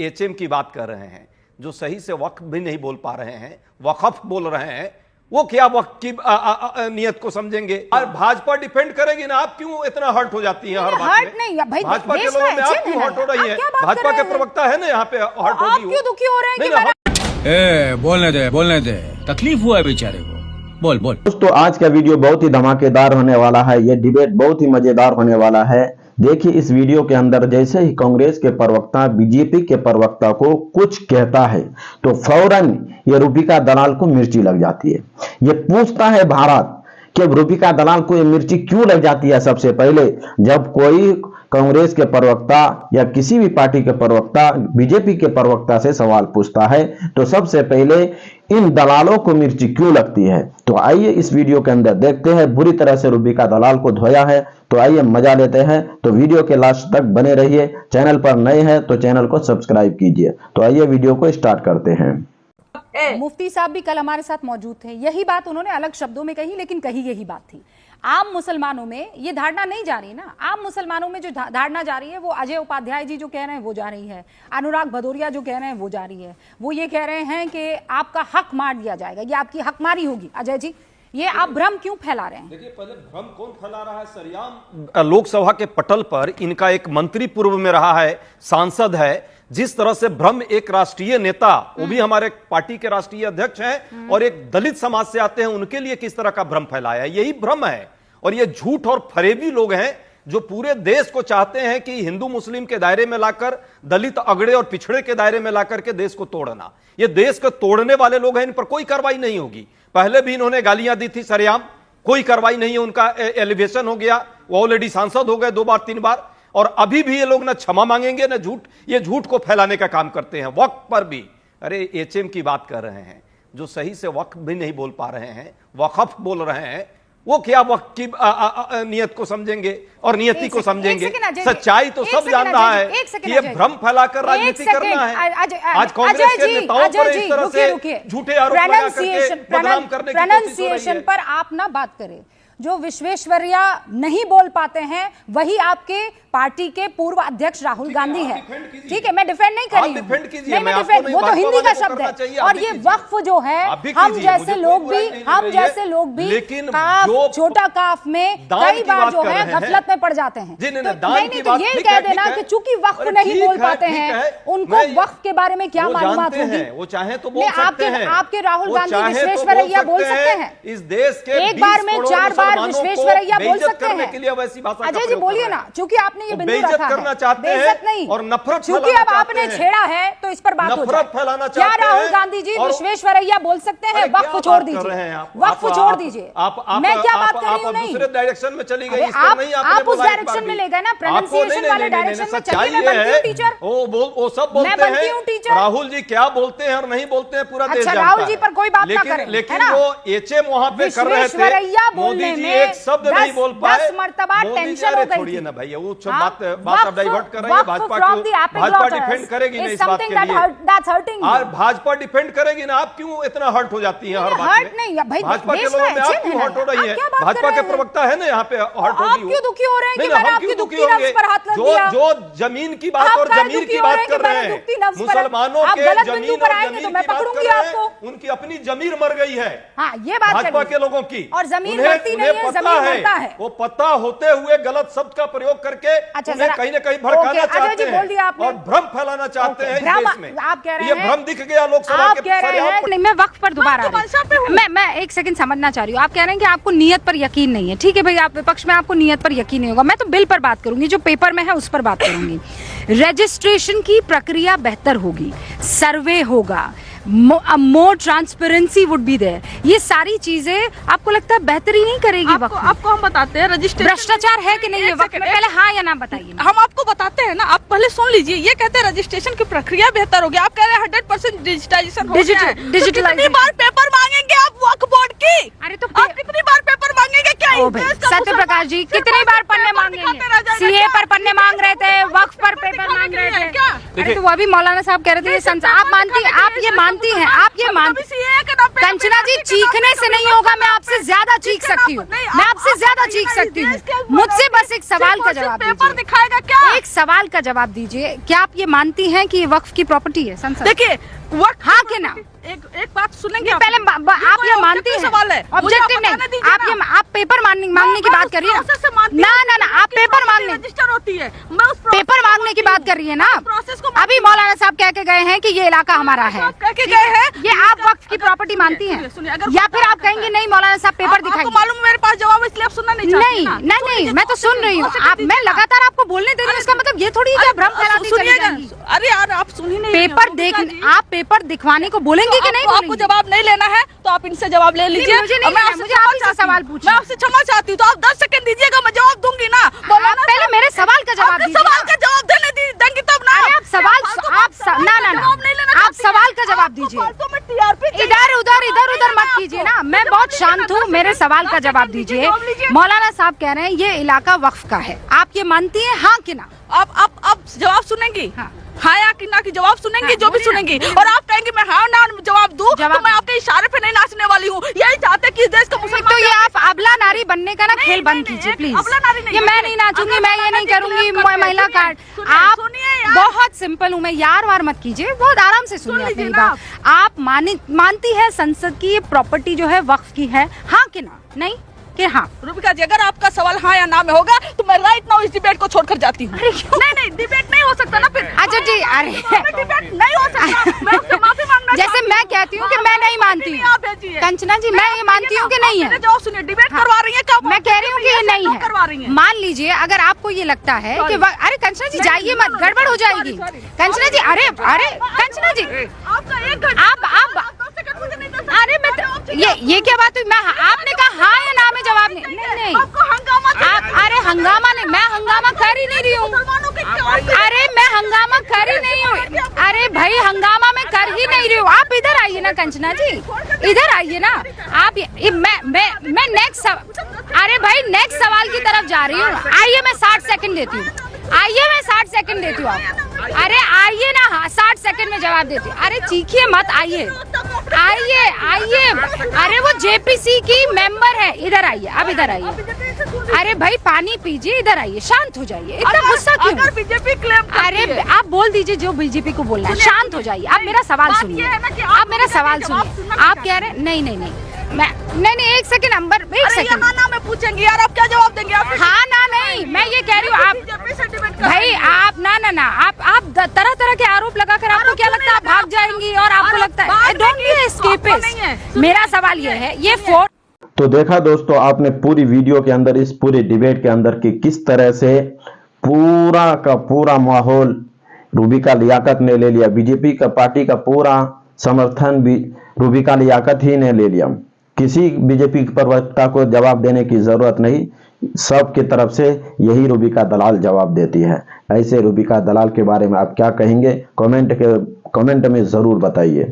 HM की बात कर रहे हैं, जो सही से वक्फ भी नहीं बोल पा रहे हैं, वक्फ बोल रहे हैं, वो क्या वक्त की नियत को समझेंगे? और भाजपा डिफेंड करेगी ना, आप क्यों इतना हर्ट हो जाती हैं हर बात हर्ट नहीं भाई, भाजपा के लोगों में आप क्यों हर्ट हो रही हैं? भाजपा के प्रवक्ता है ना यहाँ पे हर्ट होगी, आप क्यों दुखी हो रहे हैं? बोलने दे, तकलीफ हुआ है बेचारे को, बोल। दोस्तों आज का वीडियो बहुत ही धमाकेदार होने वाला है। ये डिबेट बहुत ही मजेदार होने वाला है। देखिए इस वीडियो के अंदर जैसे ही कांग्रेस के प्रवक्ता बीजेपी के प्रवक्ता को कुछ कहता है तो फौरन ये रूपिका दलाल को मिर्ची लग जाती है। ये पूछता है भारत कि रूपिका दलाल को ये मिर्ची क्यों लग जाती है। सबसे पहले जब कोई कांग्रेस के प्रवक्ता या किसी भी पार्टी के प्रवक्ता बीजेपी के प्रवक्ता से सवाल पूछता है तो सबसे पहले इन दलालों को मिर्ची क्यों लगती है। तो आइए इस वीडियो के अंदर देखते हैं। बुरी तरह से रूपिका दलाल को धोया है, तो आइए मजा लेते हैं। तो वीडियो के लास्ट तक बने रहिए। चैनल पर नए हैं तो चैनल को सब्सक्राइब कीजिए। तो आइए वीडियो को स्टार्ट करते हैं। मुफ्ती साहब भी कल हमारे साथ मौजूद थे, यही बात उन्होंने अलग शब्दों में कही, लेकिन कही यही बात थी। आम मुसलमानों में ये धारणा नहीं जा रही ना, आम मुसलमानों में जो धारणा जा रही है वो अजय उपाध्याय जी जो कह रहे हैं वो जा रही है, अनुराग भदौरिया जो कह रहे हैं वो जा रही है। वो ये कह रहे हैं कि आपका हक मार दिया जाएगा, ये आपकी हकमारी होगी। अजय जी ये आप भ्रम क्यों फैला रहे हैं? देखिए पहले भ्रम कौन फैला रहा है? सरियाम लोकसभा के पटल पर इनका एक मंत्री पूर्व में रहा है, सांसद है। जिस तरह से भ्रम एक राष्ट्रीय नेता, वो भी हमारे पार्टी के राष्ट्रीय अध्यक्ष हैं और एक दलित समाज से आते हैं, उनके लिए किस तरह का भ्रम फैलाया है, यही भ्रम है। और ये झूठ और फरेबी लोग हैं जो पूरे देश को चाहते हैं कि हिंदू मुस्लिम के दायरे में लाकर, दलित अगड़े और पिछड़े के दायरे में लाकर के देश को तोड़ना। ये देश को तोड़ने वाले लोग हैं, इन पर कोई कार्रवाई नहीं होगी। पहले भी इन्होंने गालियां दी थी सरेआम, कोई कार्रवाई नहीं है, उनका एलिवेशन हो गया, वो ऑलरेडी सांसद हो गए 2 बार 3 बार। और अभी भी ये लोग ना क्षमा मांगेंगे ना झूठ, ये झूठ को फैलाने का काम करते हैं वक्त पर भी। अरे एचएम की बात कर रहे हैं, जो सही से वक्फ भी नहीं बोल पा रहे हैं, वक्फ बोल रहे हैं, वो क्या वक्त की नियत को समझेंगे और नियति को समझेंगे? सच्चाई तो सब जान रहा है कि ये भ्रम फैलाकर राजनीति करना है। आज कांग्रेस के नेताओं पर इस तरह से झूठे आरोप लगा करके बदनाम करने की कोशिश हो रही है। पर आप ना बात करें, जो विश्वेश्वरैया नहीं बोल पाते हैं वही आपके पार्टी के पूर्व अध्यक्ष राहुल गांधी है। ठीक है, मैं डिफेंड नहीं कर रही हूँ, वो तो हिंदी का शब्द है। और ये वक्फ जो है, हम जैसे लोग भी काफ, छोटा काफ में कई बार जो है गफलत में पड़ जाते हैं। नहीं तो ये कह देना कि चूंकि वक्फ नहीं बोल पाते हैं, उनको वक्फ के बारे में क्या मालूमात होगी? वो चाहे तो बोल सकते हैं। आपके राहुल गांधी विश्वेश्वरैया बोल सकते हैं इस देश के एक बार में 4 बार विश्वेश्वरैया बोल सकते हैं। अजय जी बोलिए ना, चूंकि आपने ये बिंदु रखा है, करना चाहते बेइज्जत नहीं और नफरत चूंकि अब आपने छेड़ा है तो इस पर बात हो जाए। क्या राहुल गांधी जी विश्वेश्वरैया बोल सकते हैं वक्फ छोड़ दीजिए, वक्फ छोड़ दीजिए? मैं क्या बात कर रही हूँ? नहीं, दूसरे डायरेक्शन में चली गई, आप उस डायरेक्शन में ले गए ना, प्रोनाउंसिएशन वाले डायरेक्शन में चलिए। मैं बनती हूँ टीचर, वो सब बोलते हैं। राहुल जी क्या बोलते हैं और नहीं बोलते हैं पूरा देश जानता है। राहुल जी पर कोई बात ना करें, लेकिन वो एचएम वहां पे कर रहे थे, मोदी जी एक शब्द नहीं बोल पाए। 10 मरतबा टेंशन हो गई। छोड़िए ना भैया, वो बात आप डाइवर्ट कर रहे हैं। भाजपा डिफेंड करेगी ना इस बात के लिए, और भाजपा डिफेंड करेगी ना, आप क्यों इतना हर्ट हो जाती हैं हर बात में? भाजपा के लोगों में आप क्यों हर्ट हो रही है? भाजपा के प्रवक्ता है ना यहाँ पे हर्ट होगी। क्यों दुखी हो रहे हैं कि मैंने आपकी दुखती नफ्स पर हाथ लग दिया? जो जमीन की बात और जमीर की बात कर रहे हैं, मुसलमानों के जमीन और जमीर की बात कर रहे हैं, उनकी अपनी जमीर मर गई है। हाँ, ये बात भाजपा के लोगों की, और जमीन मरती नहीं है, जमीन मरता है। वो पता होते हुए गलत शब्द का प्रयोग करके उन्हें कहीं न कहीं भड़काना चाहते हैं और भ्रम फैलाना चाहते हैं इस देश में। आप कह रहे हैं, ये भ्रम दिख गया लोकसभा के नहीं, मैं वक्त पर दोबारा मैं एक सेकंड समझना चाह रही हूँ। आप कह रहे हैं कि आपको नियत पर यकीन नहीं है। ठीक है भाई, आप विपक्ष में, आपको नियत पर यकीन नहीं होगा। मैं तो बिल पर बात करूंगी, जो पेपर में है उस पर बात करूंगी। रजिस्ट्रेशन की प्रक्रिया बेहतर होगी, सर्वे होगा, मोर ट्रांसपेरेंसी वुड बी देयर। ये सारी चीजें आपको लगता है बेहतरी नहीं करेगी? आपको हम बताते हैं रजिस्ट्रेशन भ्रष्टाचार है कि नहीं है वक्त में? पहले हाँ या ना बताइए। हम आपको बताते हैं ना, आप पहले सुन लीजिए। ये कहते हैं रजिस्ट्रेशन की प्रक्रिया बेहतर होगी, आप कह रहे हैं 100% डिजिटाइजेशन हो गया है। कितनी बार पेपर मांगेंगे आप वक्फ बोर्ड की? अरे तो आप कितनी बार पेपर मांगेंगे? क्या ओ भाई, सत्य प्रकाश जी कितनी बार पन्ने मांगेंगे? सीए पर पन्ने मांग रहे थे, वक्फ पर पेपर मांग रहे थे। अरे तो वो अभी मौलाना साहब कह रहे थे आप मानती हैं, आप ये मानती हैं, आप ये मानती। कंचना जी चीखने से नहीं होगा, मैं आपसे ज्यादा चीख सकती हूँ, मैं आपसे ज्यादा चीख सकती हूँ। मुझसे बस एक सवाल का जवाब पेपर दीजिए, दिखाएगा क्या? एक सवाल का जवाब दीजिए, क्या आप ये मानती हैं कि ये वक्फ की प्रॉपर्टी है? संसद देखिए वक्त हाँ कि ना? एक बात सुनेंगे पहले आप ये मानती हैं? सवाल है ऑब्जेक्टिव नहीं, आप पेपर मांगने की बात कर रही है ना? ना आप पेपर मांगने, रजिस्टर होती है, मैं उस पेपर मांगने की बात कर रही है ना? प्रोसेस को अभी मौलाना साहब कह के गए हैं कि ये इलाका हमारा है, कह के गए हैं। ये आप वक्फ की प्रॉपर्टी मानती हैं? या फिर आप कहेंगे नहीं मौलाना साहब पेपर दिखाइए? मालूम मेरे पास जवाब, इसलिए आप सुनना नहीं चाहती। नहीं मैं तो सुन रही हूँ, आप मैं लगातार आपको बोलने दे रही हूँ, इसका मतलब ये थोड़ी है भ्रम फैलाती चली जाएंगी। अरे यार आप सुन ही नहीं, पेपर देखने, आप पेपर दिखवाने को बोलेंगे कि नहीं? आपको जवाब नहीं लेना है तो आप इनसे जवाब ले लीजिए। मुझे आपसे सवाल पूछना, मैं आपसे क्षमा चाहती हूँ, तो आप 10 सेकंड दीजिएगा, मैं जवाब दूंगी ना। आप पहले मेरे सवाल का जवाब दीजिए। सवाल का जवाब देंगे तब ना। आप सवाल आप सवाल का जवाब दीजिए। इधर उधर मत कीजिए ना, मैं बहुत शांत हूँ, मेरे सवाल का जवाब दीजिए। मौलाना साहब कह रहे हैं ये इलाका वक्फ का है, आप ये मानती हैं हाँ कि ना? आप जवाब सुनेंगी? हाँ या कि ना की जवाब सुनेंगी? जो भी सुनेंगी। और आप कहेंगे मैं हाँ ना जवाब दूं, तो मैं आपके इशारे पे नहीं नाचने वाली हूँ। यही चाहते कि इस देश का मुसलमान। तो ये आप अबला नारी बनने का ना खेल बंद कीजिए प्लीज। ये मैं नहीं नाचूंगी, मैं ये नहीं करूंगी महिला कार्ड। आप बहुत सिंपल हूँ मैं, यार वार मत कीजिए, बहुत आराम से सुनिए आप मेरी बात। आप मानती है संसद की ये प्रॉपर्टी जो है वक्फ की है, हाँ कि ना? नहीं कि हाँ? रूबिका जी अगर आपका सवाल हाँ या ना में होगा तो मैं राइट नाउ इस डिबेट को छोड़कर जाती हूँ। नहीं डिबेट नहीं हो सकता ना फिर। अच्छा जी, अरे डिबेट नहीं हो सकता, मैं उससे माफी मांगना। जैसे मैं कहती हूँ कि मैं नहीं मानती हूँ, कंचना जी मैं ये मानती हूँ कि नहीं है। जवाब सुनिए, डिबेट करवा रही है क्या? मैं कह रही हूँ कि ये नहीं है, करवा रही है। मान लीजिए अगर आपको ये लगता है कि अरे कंचना जी जाइए मत, गड़बड़ हो जाएगी। कंचना जी अरे कंचना जी आपका 1 घंटा आप अरे मैं ये क्या बात हुई? मैं आपने कहा हाँ या ना में जवाब नहीं आप अरे हंगामा नहीं, मैं हंगामा कर ही नहीं रही हूँ। अरे मैं हंगामा कर ही नहीं हूँ, अरे भाई हंगामा मैं कर ही नहीं रही हूँ। आप इधर आइए ना कंचना जी, इधर आइए ना आप। मैं नेक्स्ट अरे भाई नेक्स्ट सवाल की तरफ जा रही हूँ। आइए मैं 60 सेकंड देती हूँ, आइए मैं 60 सेकंड देती हूँ आप। अरे आइए ना, हाँ 60 सेकंड में जवाब देती हूँ। अरे चीखिए मत, आइए आइए। अरे वो जेपीसी की मेंबर है, इधर आइए, अब इधर आइए। अरे भाई पानी पीजिए, इधर आइए, शांत हो जाइए, इतना गुस्सा क्यों? अगर बीजेपी क्लेम अरे आप बोल दीजिए जो बीजेपी को बोलना है, शांत हो जाइए। आप मेरा सवाल सुनिए, आप मेरा सवाल सुनिए। आप कह रहे हैं नहीं मैं नहीं 1 सेकंड अंबर, 1 सेकंड। हाँ ना में पूछेंगी यार, आप क्या जवाब देंगे? आप हाँ ना नहीं, मैं ये कह रही हूँ आप भाई आप ना आप तरह के आरोप लगाकर आपको क्या लगता है आप भाग जाएंगी और आपको लगता है डोंट बी एस्केपिस्ट। मेरा सवाल ये है, ये तो देखा दोस्तों आपने पूरी वीडियो के अंदर, इस पूरे डिबेट के अंदर कि किस तरह से पूरा का पूरा माहौल रूबिका लियाकत ने ले लिया। बीजेपी का पार्टी का पूरा समर्थन भी रूबिका लियाकत ही ने ले लिया। किसी बीजेपी प्रवक्ता को जवाब देने की जरूरत नहीं, सबकी तरफ से यही रूबिका दलाल जवाब देती है। ऐसे रूबिका दलाल के बारे में आप क्या कहेंगे? कमेंट में जरूर बताइए।